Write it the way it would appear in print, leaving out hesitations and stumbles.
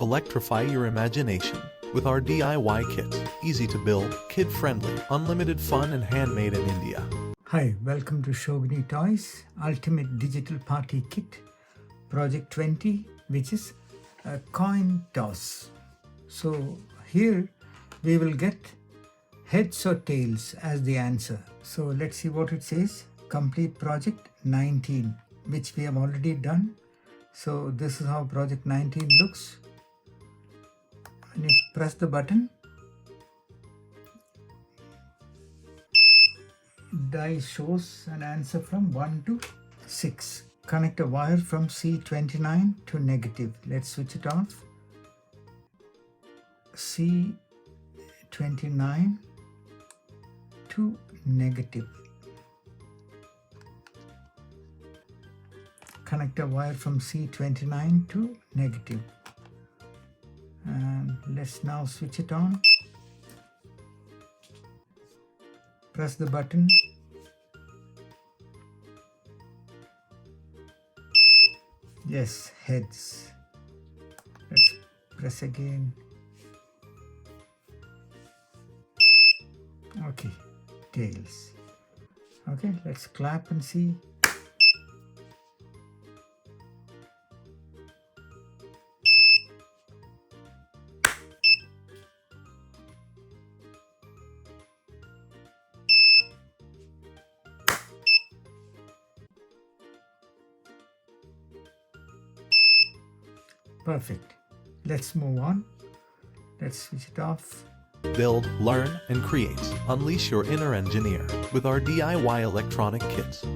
Electrify your imagination with our DIY kits. Easy to build, kid-friendly, unlimited fun and handmade in India. Hi, welcome to Shogini Toys Ultimate Digital Party Kit Project 20, which is a coin toss. So here we will get heads or tails as the answer. So let's see what it says. Complete project 19, which we have already done. So this is how project 19 looks. When you press the button, die shows an answer from 1 to 6. Connect a wire from C29 to negative. Let's switch it off. C29 to negative. Connect a wire from C29 to negative. And let's now switch it on. Press the button. Yes, heads. Let's press again. Okay, tails. Okay, let's clap and see. Perfect. Let's move on. Let's switch it off. Build, learn, and create. Unleash your inner engineer with our DIY electronic kits.